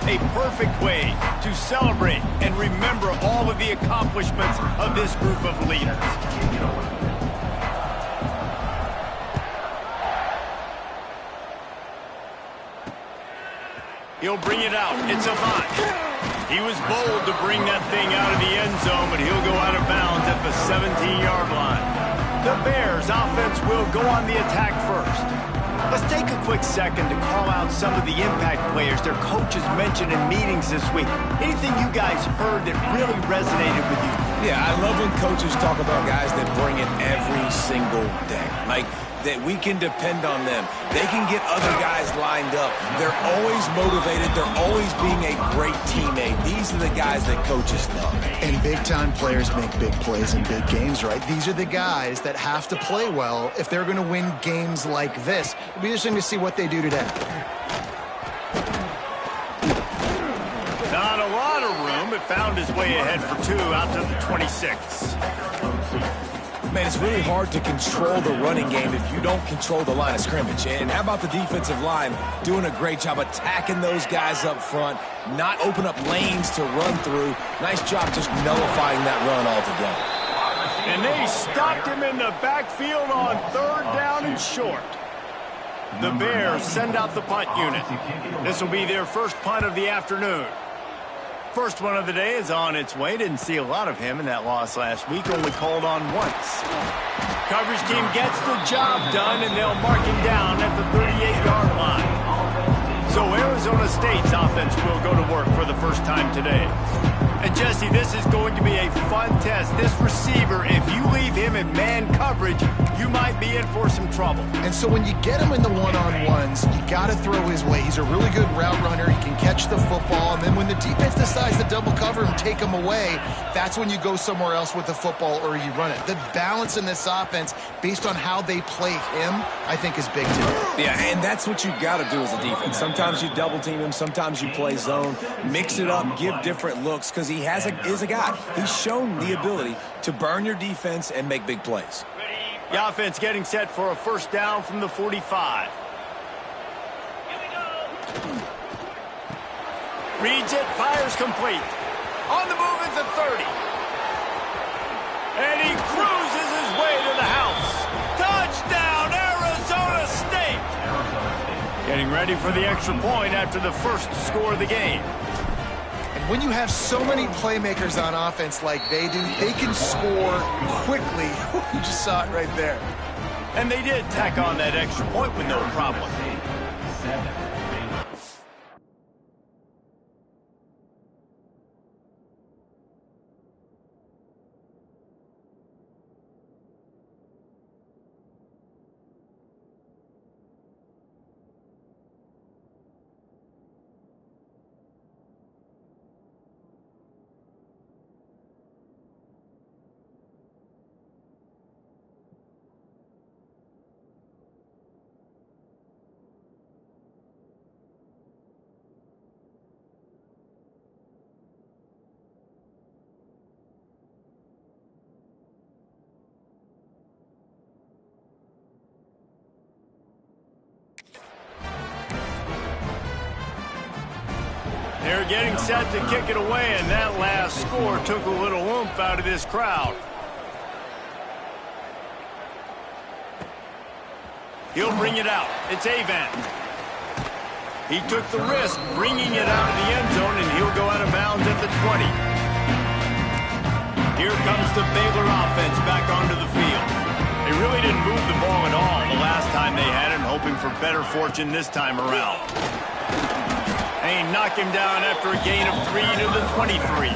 A perfect way to celebrate and remember all of the accomplishments of this group of leaders. He'll bring it out. It's Avant. He was bold to bring that thing out of the end zone, but he'll go out of bounds at the 17-yard line. The Bears offense will go on the attack first. Let's take a quick second to call out some of the impact players their coaches mentioned in meetings this week. Anything you guys heard that really resonated with you? Yeah, I love when coaches talk about guys that bring it every single day. Like, that we can depend on them. They can get other guys lined up. They're always motivated. They're always being a great teammate. These are the guys that coaches love. And big-time players make big plays in big games, right? These are the guys that have to play well if they're going to win games like this. It'll be interesting to see what they do today. Not a lot of room, but found his way ahead for 2 out to the 26. Man, it's really hard to control the running game if you don't control the line of scrimmage. And how about the defensive line doing a great job attacking those guys up front, not open up lanes to run through. Nice job just nullifying that run altogether. And they stopped him in the backfield on 3rd down and short. The Bears send out the punt unit. This will be their first punt of the afternoon. First one of the day is on its way. Didn't see a lot of him in that loss last week. Only called on once. Coverage team gets the job done, and they'll mark him down at the 38-yard line. So Arizona State's offense will go to work for the first time today. And Jesse, this is going to be a fun test. This receiver, if you leave him in man coverage, you might be in for some trouble. And so when you get him in the one-on-ones, you got to throw his way. He's a really good route runner. He can catch the football. And then when the defense decides to double cover and take him away, that's when you go somewhere else with the football or you run it. The balance in this offense, based on how they play him, I think is big today. Yeah, and that's what you got to do as a defense. Sometimes you double team him. Sometimes you play zone. Mix it up. Give different looks because he is a guy. He's shown the ability to burn your defense and make big plays. The offense getting set for a first down from the 45. Reads it, fires complete. On the move at the 30. And he cruises his way to the house. Touchdown, Arizona State! Getting ready for the extra point after the first score of the game. When you have so many playmakers on offense like they do, they can score quickly. You just saw it right there. And they did tack on that extra point with no problem. They're getting set to kick it away, and that last score took a little oomph out of this crowd. He'll bring it out. It's Avant. He took the risk bringing it out of the end zone, and he'll go out of bounds at the 20. Here comes the Baylor offense back onto the field. They really didn't move the ball at all the last time they had it, hoping for better fortune this time around. They knock him down after a gain of 3 to the 23.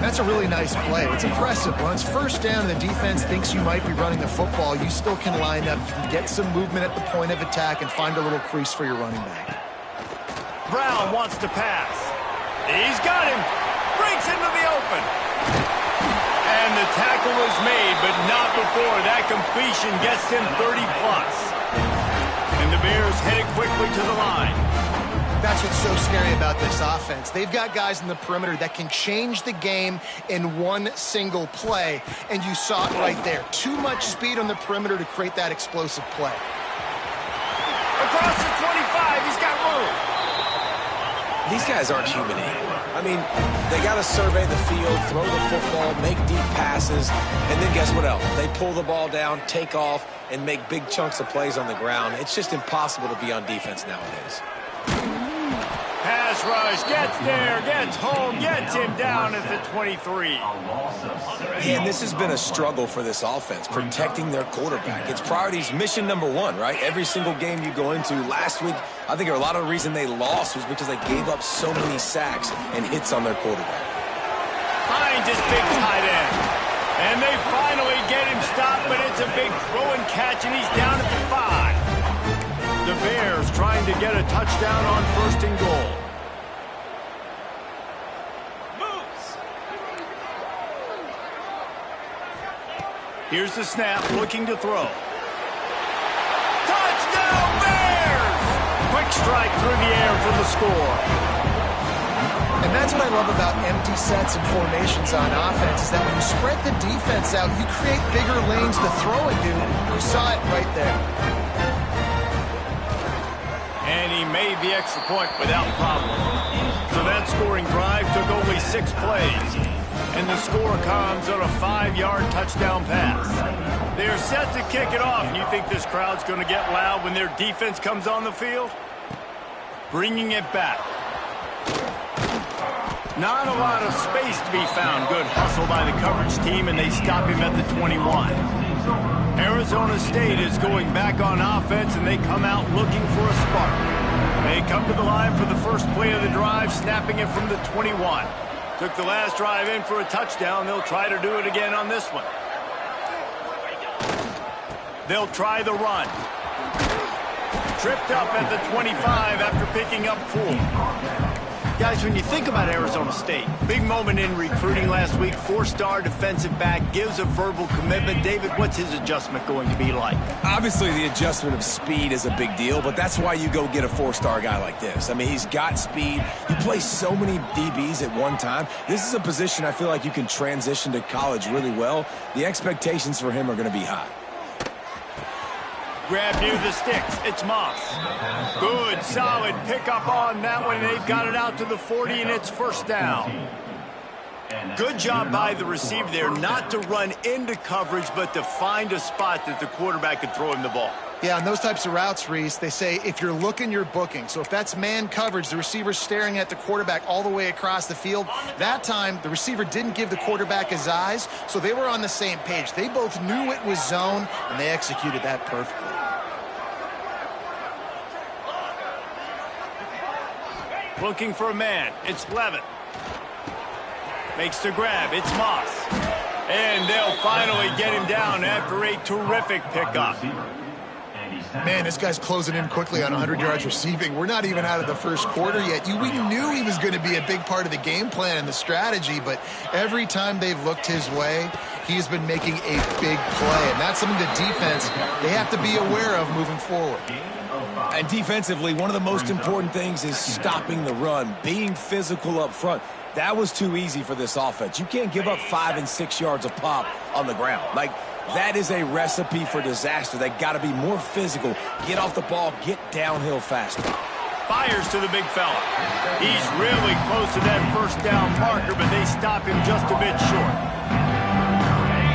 That's a really nice play. It's impressive. When it's first down and the defense thinks you might be running the football, you still can line up, you can get some movement at the point of attack and find a little crease for your running back. Brown wants to pass. He's got him. Breaks into the open. And the tackle is made, but not before that completion gets him 30-plus. And the Bears headed quickly to the line. That's what's so scary about this offense. They've got guys in the perimeter that can change the game in one single play, and you saw it right there. Too much speed on the perimeter to create that explosive play. Across the 25, he's got room. These guys aren't human equal. I mean, they got to survey the field, throw the football, make deep passes, and then guess what else? They pull the ball down, take off, and make big chunks of plays on the ground. It's just impossible to be on defense nowadays. Pass rush, gets there, gets home, gets him down at the 23. And this has been a struggle for this offense, protecting their quarterback. It's priorities mission number one, right? Every single game you go into. Last week, I think a lot of the reason they lost was because they gave up so many sacks and hits on their quarterback. Finds his big tight end. And they finally get him stopped, but it's a big throw and catch, and he's down at the 5. The Bears trying to get a touchdown on 1st and goal. Here's the snap, looking to throw. Touchdown, Bears! Quick strike through the air for the score. And that's what I love about empty sets and formations on offense, is that when you spread the defense out, you create bigger lanes to throw into. You saw it right there. And he made the extra point without problem. So that scoring drive took only 6 plays. And the score comes on a 5-yard touchdown pass. They're set to kick it off. And you think this crowd's going to get loud when their defense comes on the field? Bringing it back. Not a lot of space to be found. Good hustle by the coverage team, and they stop him at the 21. Arizona State is going back on offense, and they come out looking for a spark. They come to the line for the first play of the drive, snapping it from the 21. Took the last drive in for a touchdown. They'll try to do it again on this one. They'll try the run. Tripped up at the 25 after picking up 4. Guys, when you think about Arizona State, big moment in recruiting last week, 4-star defensive back, gives a verbal commitment. David, what's his adjustment going to be like? Obviously, the adjustment of speed is a big deal, but that's why you go get a 4-star guy like this. I mean, he's got speed. You play so many DBs at one time. This is a position I feel like you can transition to college really well. The expectations for him are going to be high. Grab near the sticks. It's Moss. Good, solid pickup on that one. They've got it out to the 40, and it's 1st down. Good job by the receiver there not to run into coverage, but to find a spot that the quarterback could throw him the ball. Yeah, on those types of routes, Reese, they say if you're looking, you're booking. So if that's man coverage, the receiver's staring at the quarterback all the way across the field. That time, the receiver didn't give the quarterback his eyes, so they were on the same page. They both knew it was zone, and they executed that perfectly. Looking for a man. It's Levin. Makes the grab. It's Moss. And they'll finally get him down after a terrific pickup. Man, this guy's closing in quickly on 100 yards receiving. We're not even out of the first quarter yet. We knew he was going to be a big part of the game plan and the strategy, but every time they've looked his way, he's been making a big play. And that's something the defense, they have to be aware of moving forward. And defensively, one of the most important things is stopping the run, being physical up front. That was too easy for this offense. You can't give up 5 and 6 yards a pop on the ground. Like, that is a recipe for disaster. They got to be more physical, get off the ball, get downhill faster. Fires to the big fella. He's really close to that 1st down marker, but they stop him just a bit short.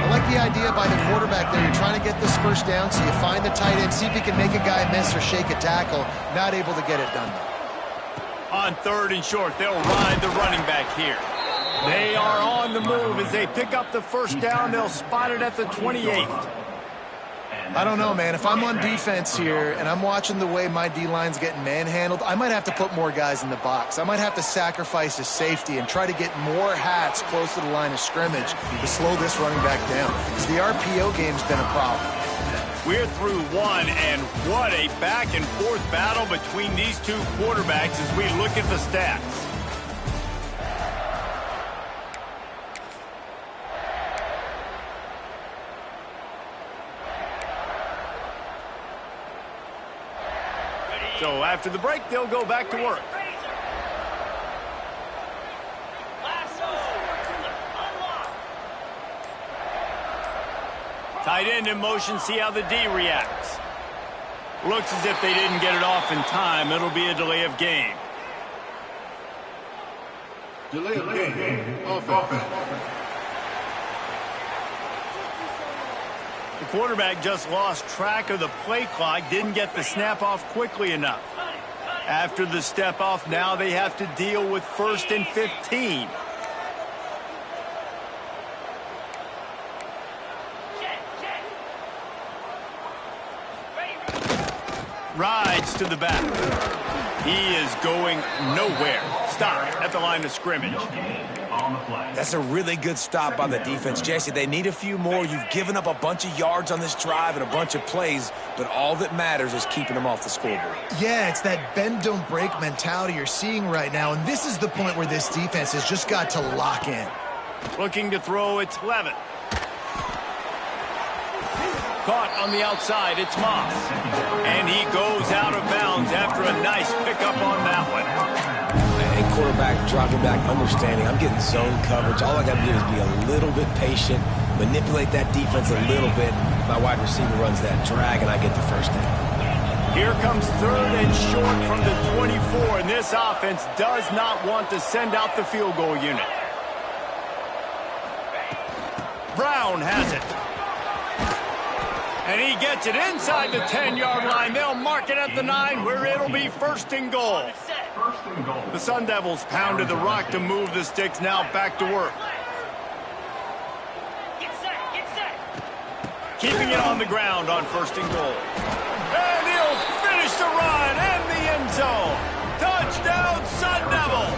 I like the idea by the quarterback there. You're trying to get this 1st down, so you find the tight end, see if he can make a guy miss or shake a tackle. Not able to get it done. On 3rd and short, they'll ride the running back here. They are on the move as they pick up the 1st down. They'll spot it at the 28. I don't know, man. If I'm on defense here and I'm watching the way my D-line's getting manhandled, I might have to put more guys in the box. I might have to sacrifice his safety and try to get more hats close to the line of scrimmage to slow this running back down. Because the RPO game's been a problem. We're through one, and what a back-and-forth battle between these two quarterbacks as we look at the stats. So after the break, they'll go back to work. Tight end in motion, see how the D reacts. Looks as if they didn't get it off in time. It'll be a delay of game. Delay of game. Offense. The quarterback just lost track of the play clock, didn't get the snap off quickly enough. After the step off, now they have to deal with 1st and 15. Rides to the back. He is going nowhere. Stop at the line of scrimmage. That's a really good stop by the defense, Jesse. They need a few more. You've given up a bunch of yards on this drive and a bunch of plays, but all that matters is keeping them off the scoreboard. Yeah, it's that bend, don't break mentality you're seeing right now, and this is the point where this defense has just got to lock in. Looking to throw, it's Levitt. Caught on the outside, it's Moss. And he goes out of bounds after a nice pickup on that one. And quarterback dropping back, understanding I'm getting zone coverage. All I got to do is be a little bit patient, manipulate that defense a little bit. My wide receiver runs that drag, and I get the first down. Here comes 3rd and short from the 24, and this offense does not want to send out the field goal unit. Brown has it. And he gets it inside the 10-yard line. They'll mark it at the 9, where it'll be 1st and goal. The Sun Devils pounded the rock to move the sticks, now back to work. Keeping it on the ground on 1st and goal. And he'll finish the run and the end zone. Touchdown, Sun Devils!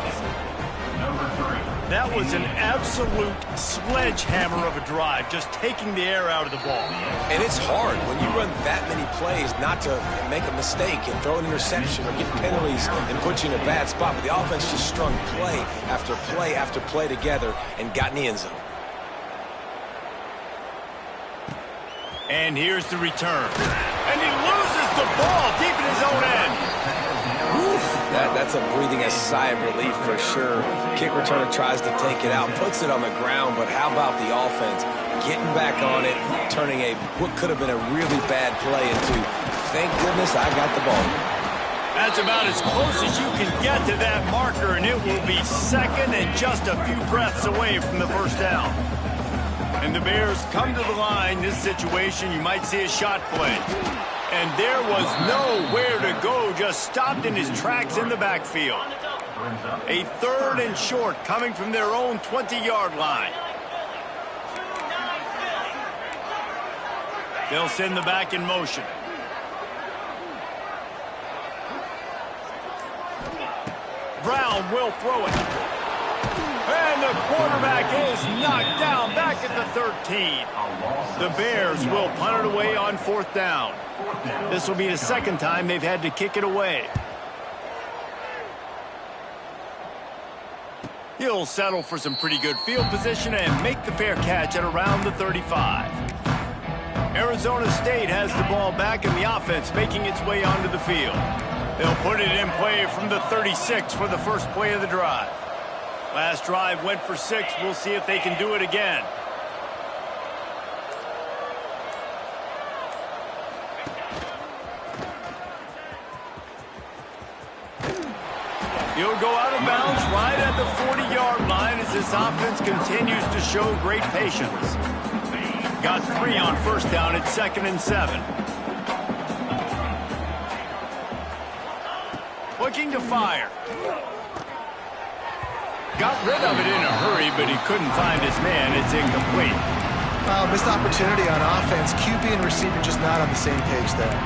That was an absolute sledgehammer of a drive, just taking the air out of the ball. And it's hard when you run that many plays not to make a mistake and throw an interception or get penalties and put you in a bad spot. But the offense just strung play after play after play together and got in the end zone. And here's the return. And he loses the ball deep in his own end. That's a breathing a sigh of relief for sure. Kick returner tries to take it out, puts it on the ground, but how about the offense getting back on it, turning what could have been a really bad play into, thank goodness I got the ball. That's about as close as you can get to that marker, and it will be 2nd and just a few breaths away from the 1st down. And the Bears come to the line. This situation, you might see a shot play. And there was nowhere to go, just stopped in his tracks in the backfield. A 3rd and short coming from their own 20-yard line. They'll send the back in motion. Brown will throw it. And the quarterback is knocked down back at the 13. The Bears will punt it away on 4th down. This will be the 2nd time they've had to kick it away. He'll settle for some pretty good field position and make the fair catch at around the 35. Arizona State has the ball back and the offense making its way onto the field. They'll put it in play from the 36 for the first play of the drive. Last drive went for 6. We'll see if they can do it again. He'll go out of bounds right at the 40-yard line as this offense continues to show great patience. Got 3 on 1st down at 2nd and 7. Looking to fire. Got rid of it in a hurry, but he couldn't find his man. It's incomplete. Missed opportunity on offense. QB and receiver just not on the same page there.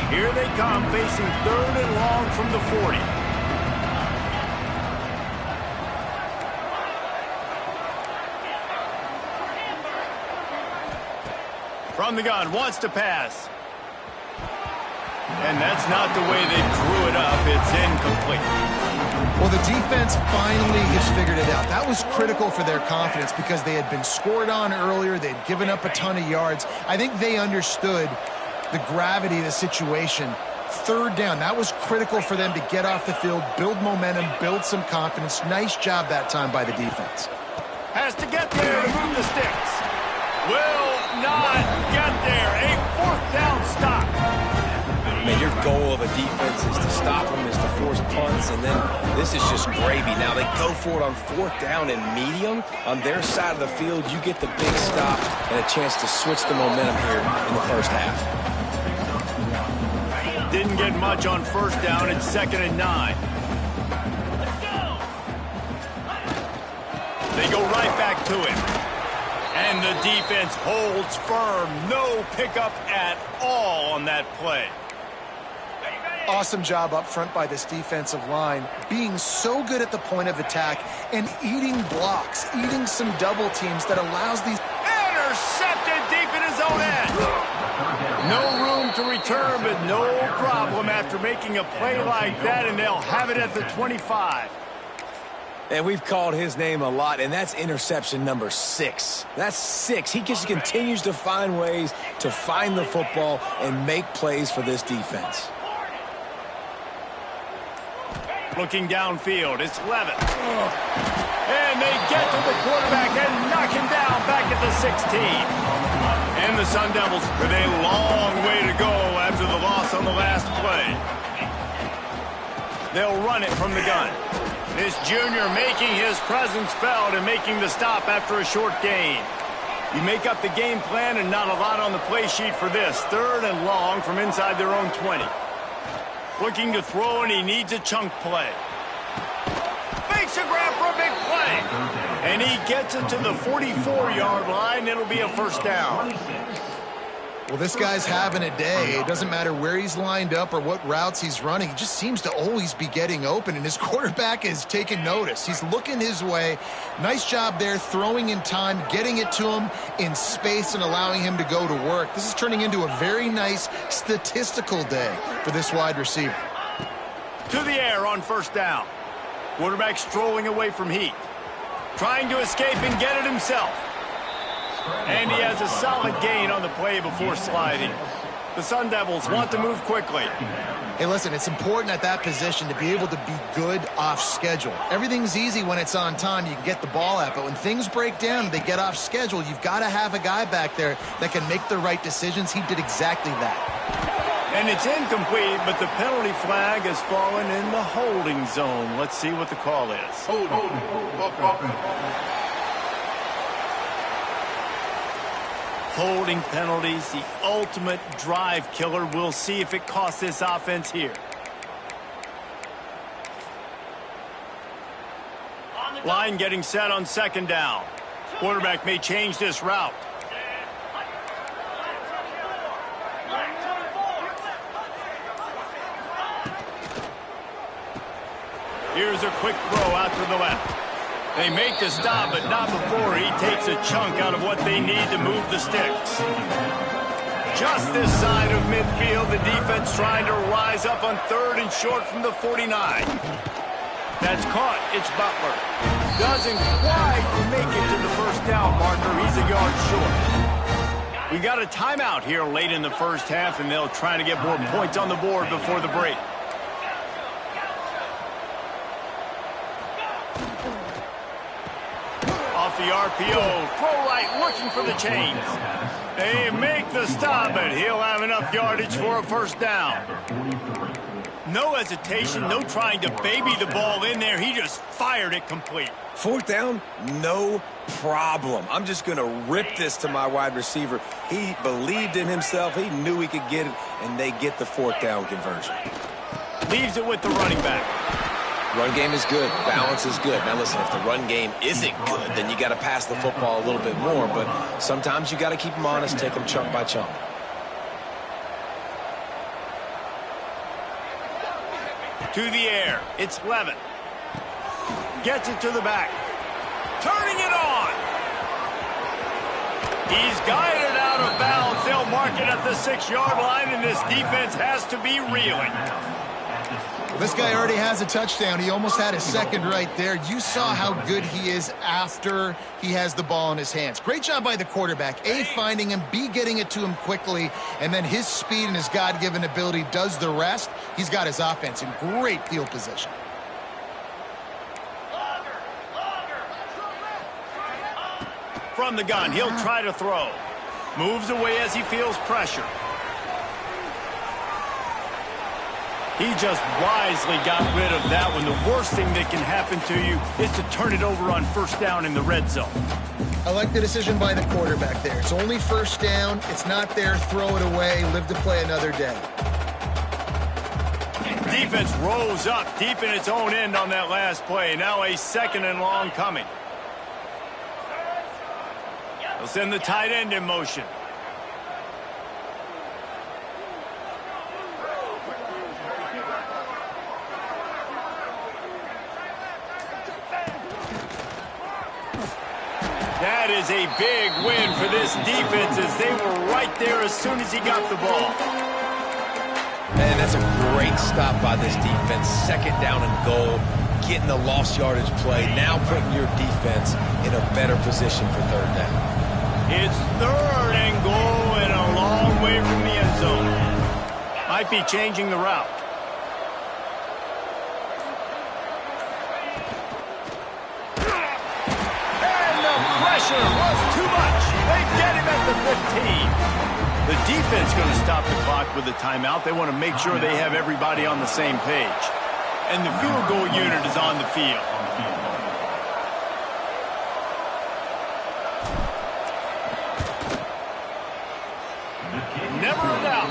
Here they come, facing 3rd and long from the 40. From the gun, wants to pass. And that's not the way they drew it up. It's incomplete. Well, the defense finally has figured it out. That was critical for their confidence because they had been scored on earlier. They'd given up a ton of yards. I think they understood the gravity of the situation. 3rd down, that was critical for them to get off the field, build momentum, build some confidence. Nice job that time by the defense. Has to get there to move the sticks. Will not get there. A 4th down stop. Man, you're goal of a defense is to stop them, is to force punts, and then this is just gravy. Now they go for it on 4th down and medium. On their side of the field, you get the big stop and a chance to switch the momentum here in the first half. Didn't get much on 1st down. It's 2nd and 9. They go right back to him. And the defense holds firm. No pickup at all on that play. Awesome job up front by this defensive line, being so good at the point of attack and eating blocks, eating some double teams that allows these... Intercepted deep in his own end. No room to return, but no problem after making a play like that, and they'll have it at the 25. And we've called his name a lot, and that's interception number 6. That's 6. He just continues to find ways to find the football and make plays for this defense. Looking downfield, it's Levitt. And they get to the quarterback and knock him down back at the 16. And the Sun Devils with a long way to go after the loss on the last play. They'll run it from the gun. This junior making his presence felt and making the stop after a short gain. You make up the game plan and not a lot on the play sheet for this. 3rd and long from inside their own 20. Looking to throw, and he needs a chunk play. Makes a grab for a big play. And he gets it to the 44-yard line. It'll be a 1st down. Well, this guy's having a day. It doesn't matter where he's lined up or what routes he's running. He just seems to always be getting open, and his quarterback is taking notice. He's looking his way. Nice job there, throwing in time, getting it to him in space and allowing him to go to work. This is turning into a very nice statistical day for this wide receiver. To the air on 1st down. Quarterback strolling away from heat. Trying to escape and get it himself. And he has a solid gain on the play before sliding. The Sun Devils want to move quickly. Hey, listen, it's important at that position to be able to be good off schedule. Everything's easy when it's on time. You can get the ball out, but when things break down and they get off schedule, you've got to have a guy back there that can make the right decisions. He did exactly that. And it's incomplete, but the penalty flag has fallen in the holding zone. Let's see what the call is. Holding penalties, the ultimate drive killer. We'll see if it costs this offense here. Line getting set on 2nd down. Quarterback may change this route. Here's a quick throw out to the left. They make the stop, but not before he takes a chunk out of what they need to move the sticks. Just this side of midfield, the defense trying to rise up on 3rd and short from the 49. That's caught. It's Butler. Doesn't quite make it to the 1st down marker. He's a yard short. We got a timeout here late in the 1st half, and they'll try to get more points on the board before the break. Off the RPO, throw right, looking for the chains. They make the stop, but he'll have enough yardage for a 1st down. No hesitation, no trying to baby the ball in there. He just fired it complete. 4th down, no problem. I'm just going to rip this to my wide receiver. He believed in himself. He knew he could get it, and they get the 4th down conversion. Leaves it with the running back. Run game is good. Balance is good. Now, listen, if the run game isn't good, then you got to pass the football a little bit more. But sometimes you got to keep them honest, take them chunk by chunk. To the air. It's Levitt. Gets it to the back. Turning it on. He's guided out of bounds. They'll mark it at the 6-yard line, and this defense has to be reeling. This guy already has a touchdown. He almost had a 2nd right there. You saw how good he is after he has the ball in his hands. Great job by the quarterback. A, finding him, B, getting it to him quickly, and then his speed and his God-given ability does the rest. He's got his offense in great field position. From the gun, he'll try to throw. Moves away as he feels pressure. He just wisely got rid of that one. The worst thing that can happen to you is to turn it over on first down in the red zone. I like the decision by the quarterback there. It's only first down. It's not there. Throw it away. Live to play another day. Defense rolls up deep in its own end on that last play. Now a 2nd and long coming. They'll send the tight end in motion. That is a big win for this defense as they were right there as soon as he got the ball. Man, that's a great stop by this defense. 2nd down and goal, getting the lost yardage play, now putting your defense in a better position for 3rd down. It's 3rd and goal and a long way from the end zone. Might be changing the route. Pressure was too much. They get him at the 15. The defense going to stop the clock with a timeout. They want to make sure they have everybody on the same page. And the field goal unit is on the field. Never a doubt.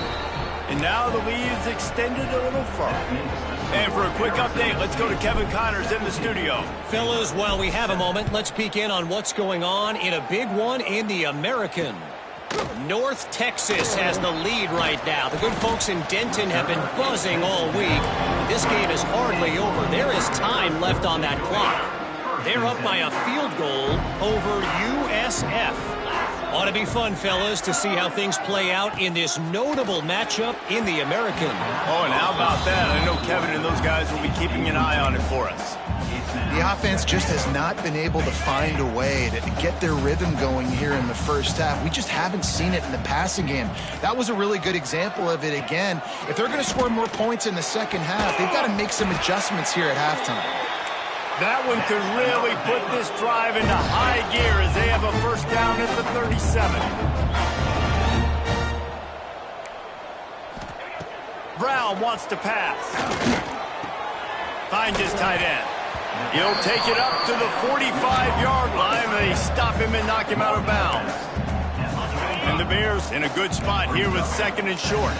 And now the lead is extended a little further. And for a quick update, let's go to Kevin Connors in the studio. Fellas, while we have a moment, let's peek in on what's going on in a big one in the American. North Texas has the lead right now. The good folks in Denton have been buzzing all week. This game is hardly over. There is time left on that clock. They're up by a field goal over USF. Ought to be fun, fellas, to see how things play out in this notable matchup in the American. Oh, and how about that? I know Kevin and those guys will be keeping an eye on it for us. The offense just has not been able to find a way to get their rhythm going here in the first half. We just haven't seen it in the passing game. That was a really good example of it again. If they're going to score more points in the second half, they've got to make some adjustments here at halftime. That one could really put this drive into high gear as they have a first down at the 37. Brown wants to pass. Finds his tight end. He'll take it up to the 45-yard line. They stop him and knock him out of bounds. And the Bears in a good spot here with 2nd and short.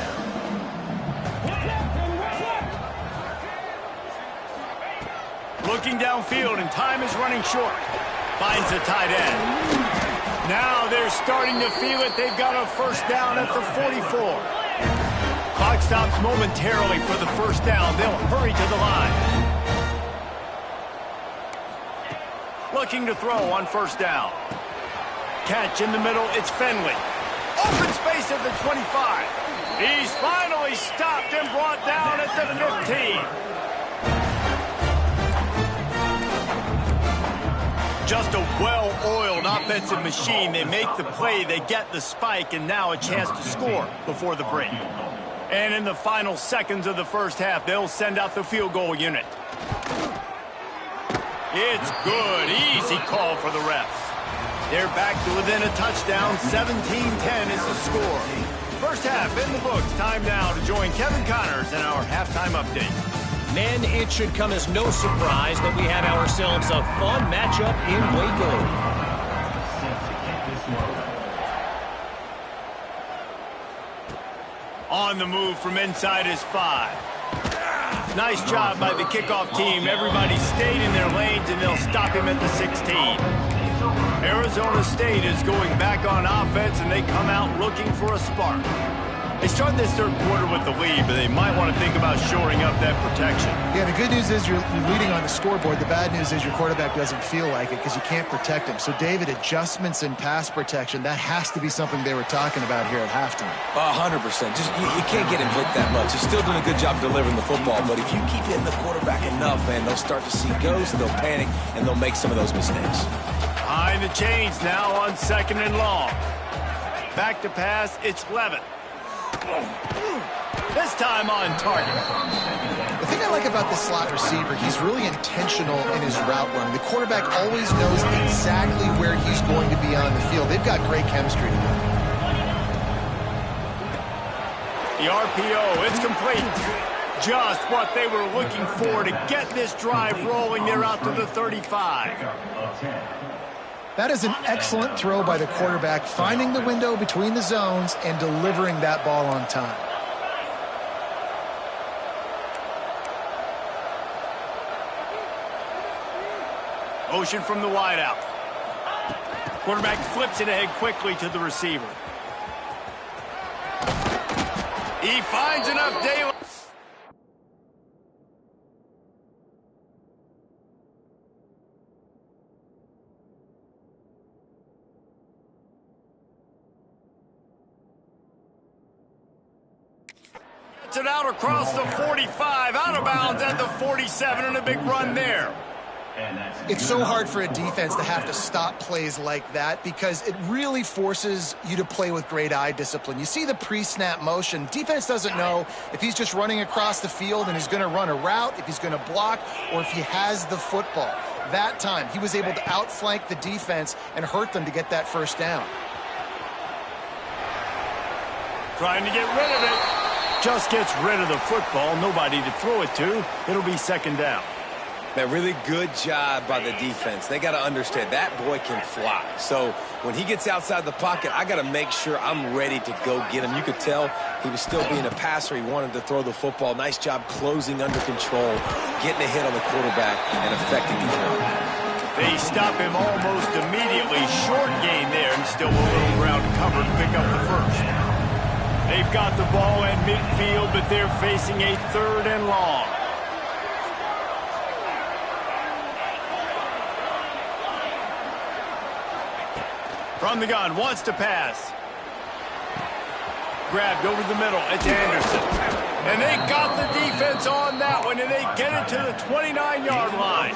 Looking downfield, and time is running short. Finds the tight end. Now they're starting to feel it. They've got a first down at the 44. Clock stops momentarily for the first down. They'll hurry to the line. Looking to throw on first down. Catch in the middle. It's Finley. Open space at the 25. He's finally stopped and brought down at the 15. Just a well-oiled offensive machine. They make the play, they get the spike, and now a chance to score before the break. And in the final seconds of the first half, they'll send out the field goal unit. It's good. Easy call for the refs. They're back to within a touchdown. 17-10 is the score. First half in the books. Time now to join Kevin Connors in our halftime update. Men, it should come as no surprise that we have ourselves a fun matchup in Waco. On the move from inside his 5. Nice job by the kickoff team. Everybody stayed in their lanes, and they'll stop him at the 16. Arizona State is going back on offense, and they come out looking for a spark. They start this third quarter with the lead, but they might want to think about shoring up that protection. Yeah, the good news is you're leading on the scoreboard. The bad news is your quarterback doesn't feel like it because you can't protect him. So, David, adjustments in pass protection, that has to be something they were talking about here at halftime. 100%. Just you can't get him hit that much. He's still doing a good job delivering the football, but if you keep hitting the quarterback enough, man, they'll start to see ghosts, they'll panic, and they'll make some of those mistakes. Behind the chains now on 2nd and long. Back to pass, it's Levitt. This time on target. The thing I like about this slot receiver, he's really intentional in his route running. The quarterback always knows exactly where he's going to be on the field. They've got great chemistry together. The RPO, it's complete. Just what they were looking for to get this drive rolling there out to the 35. That is an excellent throw by the quarterback, finding the window between the zones and delivering that ball on time. Motion from the wideout. Quarterback flips it ahead quickly to the receiver. He finds enough daylight. Gets it out across the 45, out of bounds at the 47, and a big run there. It's so hard for a defense to have to stop plays like that because it really forces you to play with great eye discipline. You see the pre-snap motion. Defense doesn't know if he's just running across the field and he's going to run a route, if he's going to block, or if he has the football. That time, he was able to outflank the defense and hurt them to get that first down. Trying to get rid of it. Just gets rid of the football. Nobody to throw it to. It'll be second down. Man, really good job by the defense. They got to understand that boy can fly. So when he gets outside the pocket, I got to make sure I'm ready to go get him. You could tell he was still being a passer. He wanted to throw the football. Nice job closing under control, getting a hit on the quarterback, and affecting the throw. They stop him almost immediately. Short gain there, and still a little ground covered to pick up the first. They've got the ball at midfield, but they're facing a 3rd and long. From the gun, wants to pass. Grabbed over the middle. It's Anderson. And they got the defense on that one, and they get it to the 29-yard line.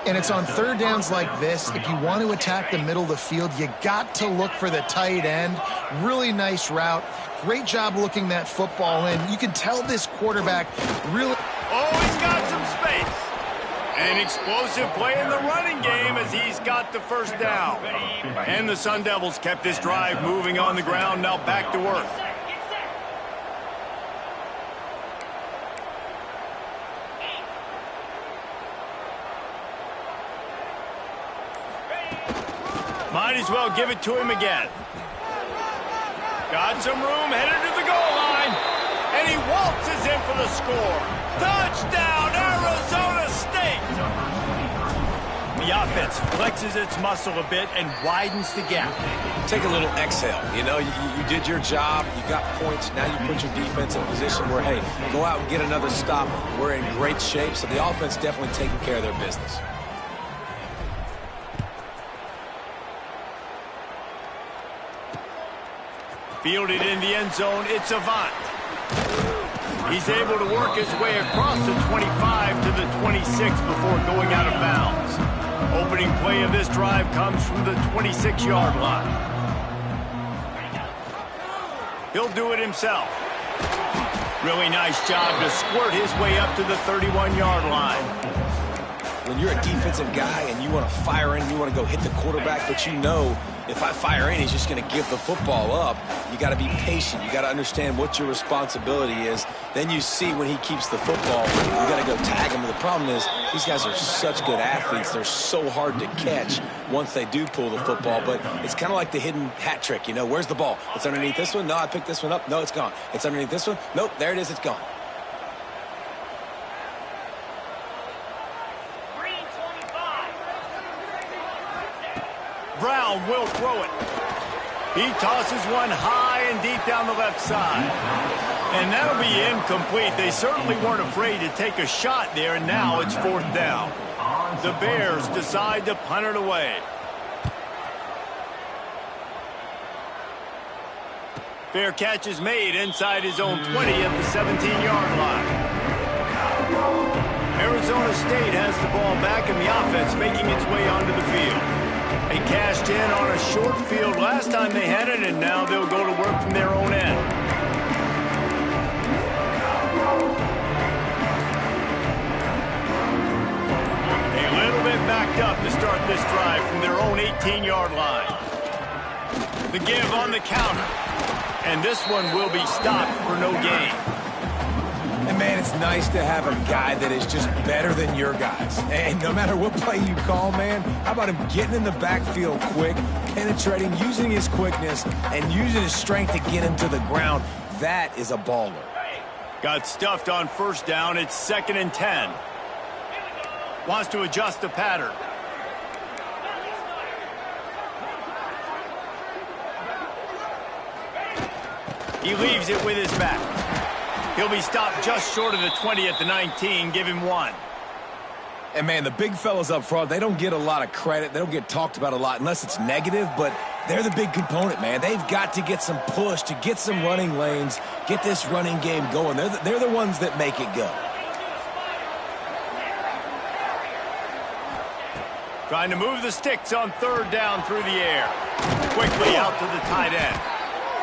And it's on 3rd downs like this. If you want to attack the middle of the field, you got to look for the tight end. Really nice route. Great job looking that football in. You can tell this quarterback really... Oh, he's got some space. An explosive play in the running game as he's got the first down. And the Sun Devils kept this drive moving on the ground. Now back to work. Might as well give it to him again. Got some room, headed to the goal line. And he waltzes in for the score. Touchdown, Arizona State! The offense flexes its muscle a bit and widens the gap. Take a little exhale. You know, you did your job. You got points. Now you put your defense in a position where, hey, go out and get another stop. We're in great shape. So the offense definitely taking care of their business. Fielded in the end zone, it's Avant. He's able to work his way across the 25 to the 26 before going out of bounds. Opening play of this drive comes from the 26-yard line. He'll do it himself. Really nice job to squirt his way up to the 31-yard line. When you're a defensive guy and you want to fire in, you want to go hit the quarterback, but you know if I fire in, he's just going to give the football up. You got to be patient. You got to understand what your responsibility is. Then you see when he keeps the football, you got to go tag him. The problem is these guys are such good athletes. They're so hard to catch once they do pull the football. But it's kind of like the hidden hat trick. You know, where's the ball? It's underneath this one. No, I picked this one up. No, it's gone. It's underneath this one. Nope, there it is. It's gone. Brown will throw it. He tosses one high and deep down the left side. And that'll be incomplete. They certainly weren't afraid to take a shot there, and now it's 4th down. The Bears decide to punt it away. Fair catch is made inside his own 20 at the 17-yard line. Arizona State has the ball back, and the offense making its way onto the field. They cashed in on a short field last time they had it, and now they'll go to work from their own end. A little bit backed up to start this drive from their own 18-yard line. The give on the counter. And this one will be stopped for no gain. Man, it's nice to have a guy that is just better than your guys. And no matter what play you call, man, how about him getting in the backfield quick, penetrating, using his quickness, and using his strength to get him to the ground. That is a baller. Got stuffed on first down. It's 2nd and 10. Wants to adjust the pattern. He leaves it with his back. He'll be stopped just short of the 20 at the 19. Give him 1. And, man, the big fellas up front, they don't get a lot of credit. They don't get talked about a lot unless it's negative, but they're the big component, man. They've got to get some push, to get some running lanes, get this running game going. They're the ones that make it go. Trying to move the sticks on 3rd down through the air. Quickly out to the tight end.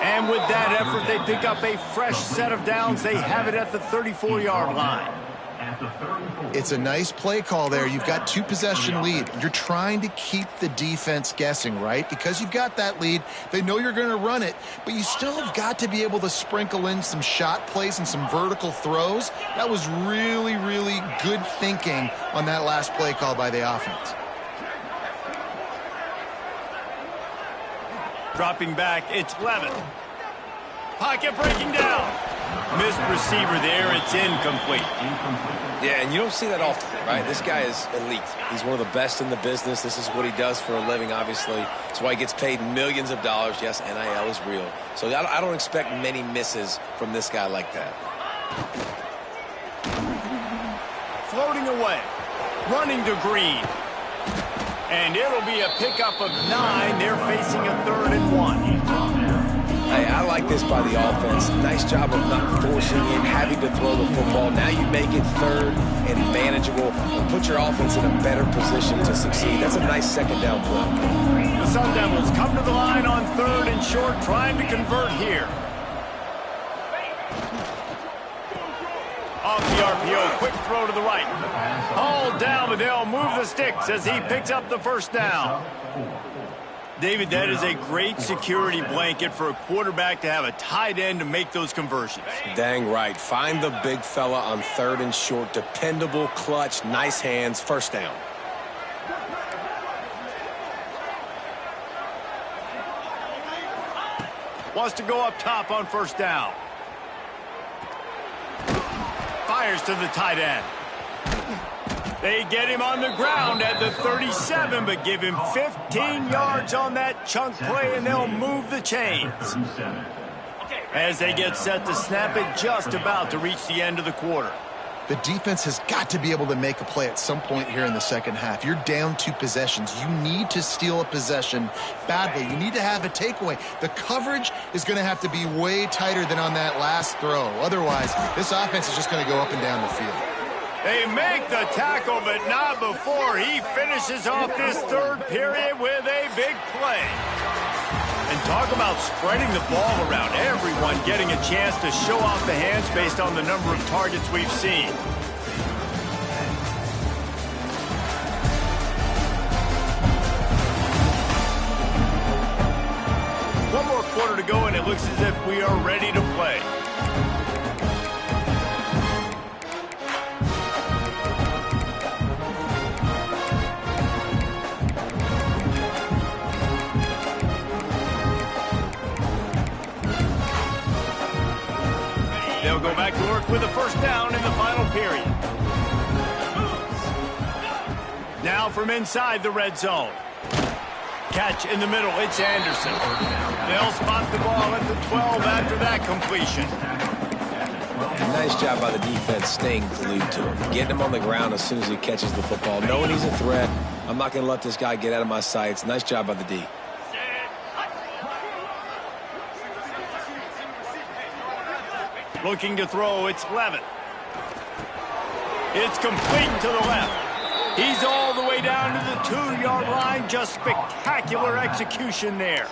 And with that effort, they pick up a fresh set of downs. They have it at the 34-yard line. It's a nice play call there. You've got 2-possession lead. You're trying to keep the defense guessing, right? Because you've got that lead. They know you're going to run it, but you still have got to be able to sprinkle in some shot plays and some vertical throws. That was really, really good thinking on that last play call by the offense. Dropping back, it's Levin. Pocket breaking down. Missed receiver there, it's incomplete. Yeah, and you don't see that often, right? This guy is elite. He's one of the best in the business. This is what he does for a living, obviously. That's why he gets paid millions of dollars. Yes, NIL is real. So I don't expect many misses from this guy like that. Floating away. Running to Green. And it'll be a pickup of 9. They're facing a 3rd and 1. Hey, I like this by the offense. Nice job of not forcing it, having to throw the football. Now you make it 3rd and manageable and put your offense in a better position to succeed. That's a nice 2nd down play. The Sun Devils come to the line on 3rd and short, trying to convert here. Off the RPO, quick throw to the right. Hauled down, but they'll move the sticks as he picks up the first down. David, that is a great security blanket for a quarterback to have a tight end to make those conversions. Dang right. Find the big fella on 3rd and short. Dependable, clutch, nice hands, first down. Wants to go up top on first down. Fires to the tight end. They get him on the ground at the 37, but give him 15 yards on that chunk play, and they'll move the chains. As they get set to snap it, just about to reach the end of the quarter. The defense has got to be able to make a play at some point here in the second half. You're down 2 possessions. You need to steal a possession badly. You need to have a takeaway. The coverage is going to have to be way tighter than on that last throw. Otherwise, this offense is just going to go up and down the field. They make the tackle, but not before he finishes off this 3rd period with a big play. And talk about spreading the ball around. Everyone getting a chance to show off the hands based on the number of targets we've seen. One more quarter to go, and it looks as if we are ready to play. They'll go back to work with a first down in the final period. Now from inside the red zone. Catch in the middle, it's Anderson. They'll spot the ball at the 12 after that completion. Nice job by the defense staying glued to him. Getting him on the ground as soon as he catches the football. Knowing he's a threat, I'm not going to let this guy get out of my sights. Nice job by the D. Looking to throw, it's Levin. It's complete to the left. He's all the way down to the 2-yard line. Just spectacular execution there.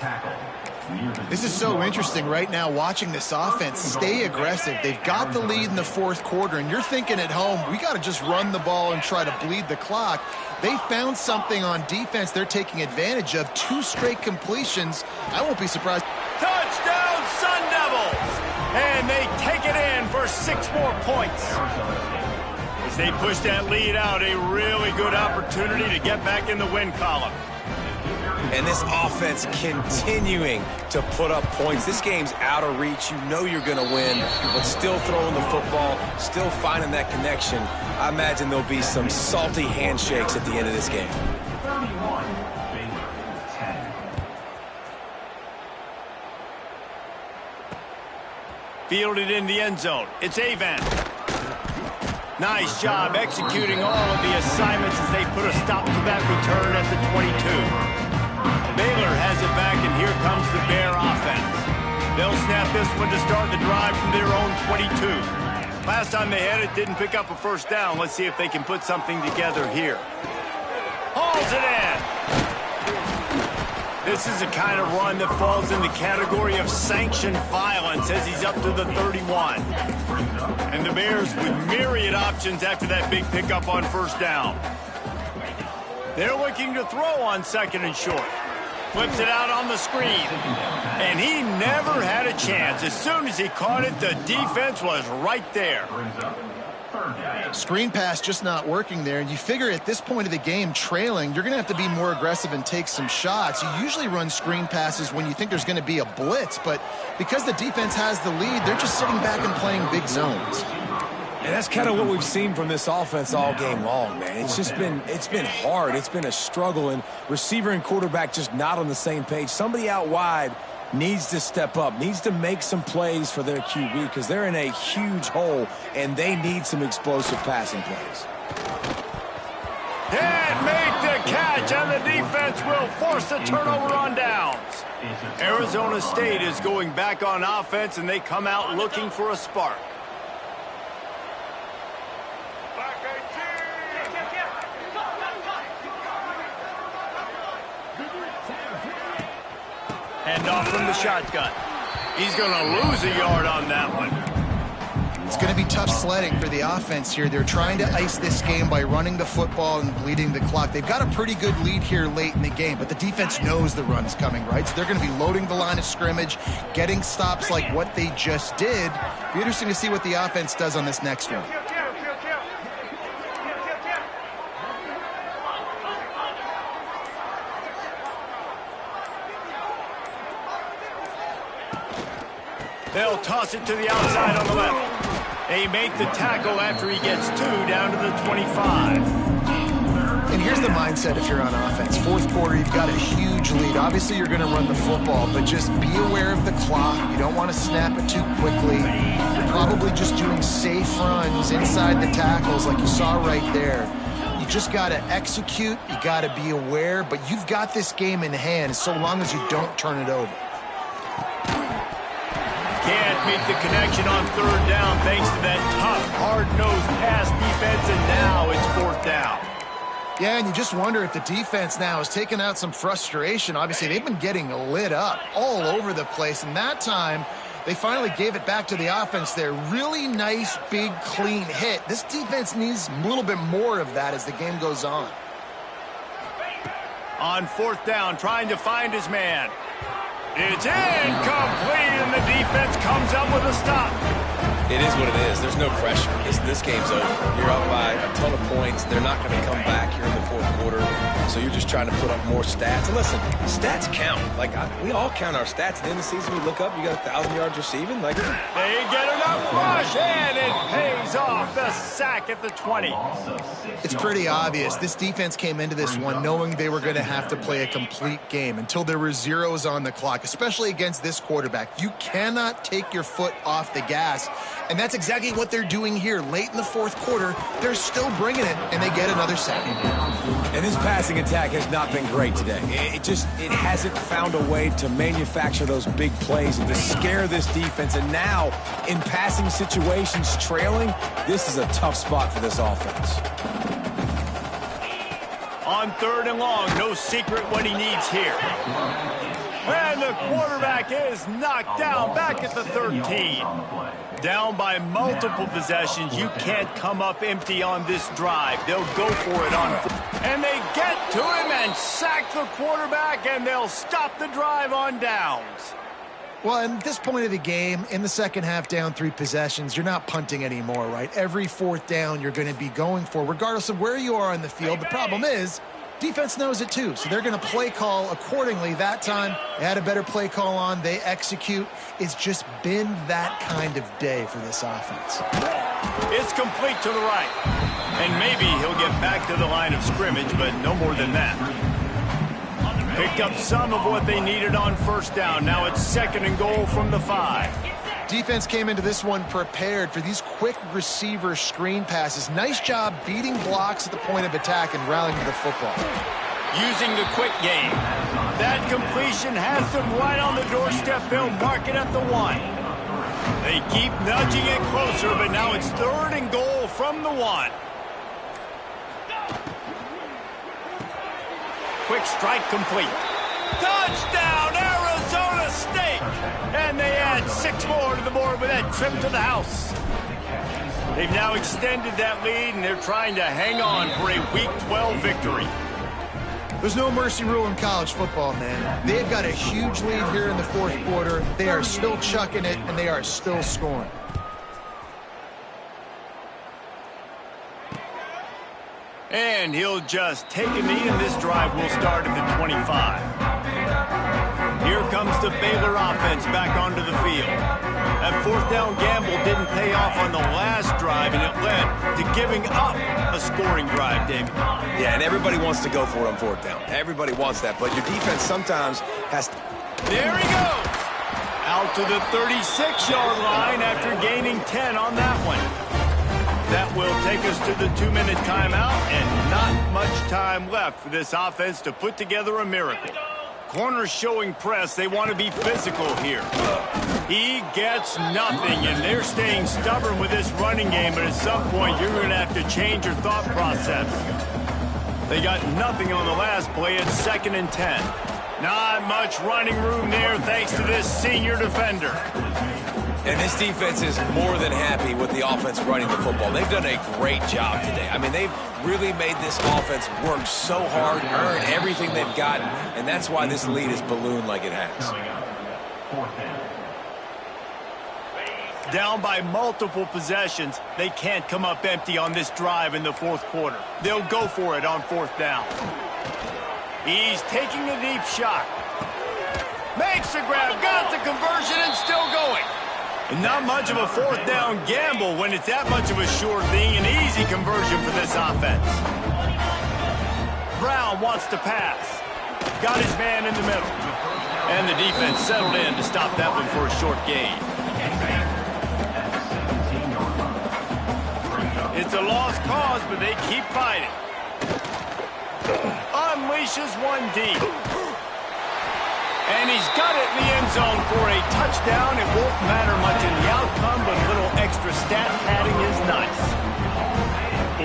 This is so interesting right now, watching this offense stay aggressive. They've got the lead in the 4th quarter, and you're thinking at home, we got to just run the ball and try to bleed the clock. They found something on defense they're taking advantage of. 2 straight completions. I won't be surprised. Touchdown, Sun Devils! And they take it in for 6 more points. As they push that lead out, a really good opportunity to get back in the win column. And this offense continuing to put up points. This game's out of reach. You know you're going to win, but still throwing the football, still finding that connection. I imagine there'll be some salty handshakes at the end of this game. Fielded in the end zone. It's Avent. Nice job executing all of the assignments as they put a stop to that return at the 22. Baylor has it back, and here comes the Bear offense. They'll snap this one to start the drive from their own 22. Last time they had it, didn't pick up a first down. Let's see if they can put something together here. Hauls it in. This is a kind of run that falls in the category of sanctioned violence as he's up to the 31. And the Bears with myriad options after that big pickup on first down. They're looking to throw on 2nd and short. Flips it out on the screen. And he never had a chance. As soon as he caught it, the defense was right there. Screen pass just not working there. And you figure at this point of the game, trailing, you're going to have to be more aggressive and take some shots. You usually run screen passes when you think there's going to be a blitz. But because the defense has the lead, they're just sitting back and playing big zones. And that's kind of what we've seen from this offense all game long, man. It's been hard. It's been a struggle, and receiver and quarterback just not on the same page. Somebody out wide needs to step up, needs to make some plays for their QB because they're in a huge hole, and they need some explosive passing plays. Can't make the catch, and the defense will force the turnover on downs. Arizona State is going back on offense, and they come out looking for a spark. Hand off from the shotgun. He's going to lose a yard on that one. It's going to be tough sledding for the offense here. They're trying to ice this game by running the football and bleeding the clock. They've got a pretty good lead here late in the game, but the defense knows the run's coming, right? So they're going to be loading the line of scrimmage, getting stops like what they just did. It'll be interesting to see what the offense does on this next one. They'll toss it to the outside on the left. They make the tackle after he gets 2 down to the 25. And here's the mindset if you're on offense. Fourth quarter, you've got a huge lead. Obviously, you're going to run the football, but just be aware of the clock. You don't want to snap it too quickly. You're probably just doing safe runs inside the tackles like you saw right there. You just got to execute. You got to be aware, but you've got this game in hand so long as you don't turn it over. Can't make the connection on 3rd down thanks to that tough, hard-nosed pass defense, and now it's 4th down. Yeah, and you just wonder if the defense now has taken out some frustration. Obviously, they've been getting lit up all over the place, and that time they finally gave it back to the offense there. Really nice, big, clean hit. This defense needs a little bit more of that as the game goes on. On 4th down, trying to find his man. It's incomplete, and the defense comes up with a stop. It is what it is. There's no pressure. This game's over. You're up by a ton of points. They're not going to come back here in the 4th quarter. So you're just trying to put up more stats. And listen, stats count. We all count our stats. At the end of the season, we look up, you got 1,000 yards receiving. They get enough rush, and it pays off. The sack at the 20. It's pretty obvious. This defense came into this one knowing they were going to have to play a complete game until there were zeros on the clock, especially against this quarterback. You cannot take your foot off the gas. And that's exactly what they're doing here. Late in the 4th quarter, they're still bringing it, and they get another sack. And this passing attack has not been great today. It hasn't found a way to manufacture those big plays and to scare this defense. And now, in passing situations, trailing, this is a tough spot for this offense. On 3rd and long, no secret what he needs here. And the quarterback is knocked down back at the 13. Down by multiple possessions. You can't come up empty on this drive. They'll go for it on 4th. And they get to him and sack the quarterback, and they'll stop the drive on downs. Well, at this point of the game, in the second half, down 3 possessions, you're not punting anymore, right? Every fourth down you're going to be going for, regardless of where you are on the field. The problem is, defense knows it too, so they're going to play call accordingly. That time, they had a better play call on. They execute. It's just been that kind of day for this offense. It's complete to the right. And maybe he'll get back to the line of scrimmage, but no more than that. Picked up some of what they needed on first down. Now it's 2nd and goal from the 5. Defense came into this one prepared for these quick receiver screen passes. Nice job beating blocks at the point of attack and rallying to the football. Using the quick game. That completion has them right on the doorstep. They'll mark it at the 1. They keep nudging it closer, but now it's 3rd and goal from the 1. Quick strike complete. Touchdown, Arizona State! And they add 6 more to the board with that trip to the house. They've now extended that lead, and they're trying to hang on for a Week 12 victory. There's no mercy rule in college football, man. They've got a huge lead here in the 4th quarter. They are still chucking it, and they are still scoring. And he'll just take a knee, and this drive will start at the 25. Here comes the Baylor offense back onto the field. That 4th down gamble didn't pay off on the last drive, and it led to giving up a scoring drive, David. Yeah, and everybody wants to go for it on 4th down. Everybody wants that, but your defense sometimes has to... There he goes! Out to the 36-yard line after gaining 10 on that one. That will take us to the 2-minute timeout, and not much time left for this offense to put together a miracle. Corners showing press. They want to be physical here. He gets nothing, and they're staying stubborn with this running game, but at some point you're going to have to change your thought process. They got nothing on the last play. It's 2nd and 10. Not much running room there thanks to this senior defender. And this defense is more than happy with the offense running the football. They've done a great job today. I mean, they've really made this offense work so hard, earn everything they've gotten, and that's why this lead is ballooned like it has. Down by multiple possessions, they can't come up empty on this drive in the 4th quarter. They'll go for it on 4th down. He's taking a deep shot. Makes the grab, got the conversion, and still going. Not much of a 4th down gamble when it's that much of a sure thing. An easy conversion for this offense. Brown wants to pass. Got his man in the middle. And the defense settled in to stop that one for a short gain. It's a lost cause, but they keep fighting. Unleashes one deep. And he's got it in the end zone for a touchdown. It won't matter much in the outcome, but a little extra stat padding is nice.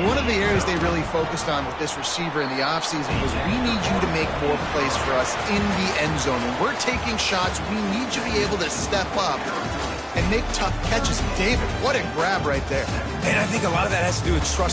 One of the areas they really focused on with this receiver in the offseason was we need you to make more plays for us in the end zone. When we're taking shots, we need you to be able to step up and make tough catches. David, what a grab right there. And I think a lot of that has to do with trust.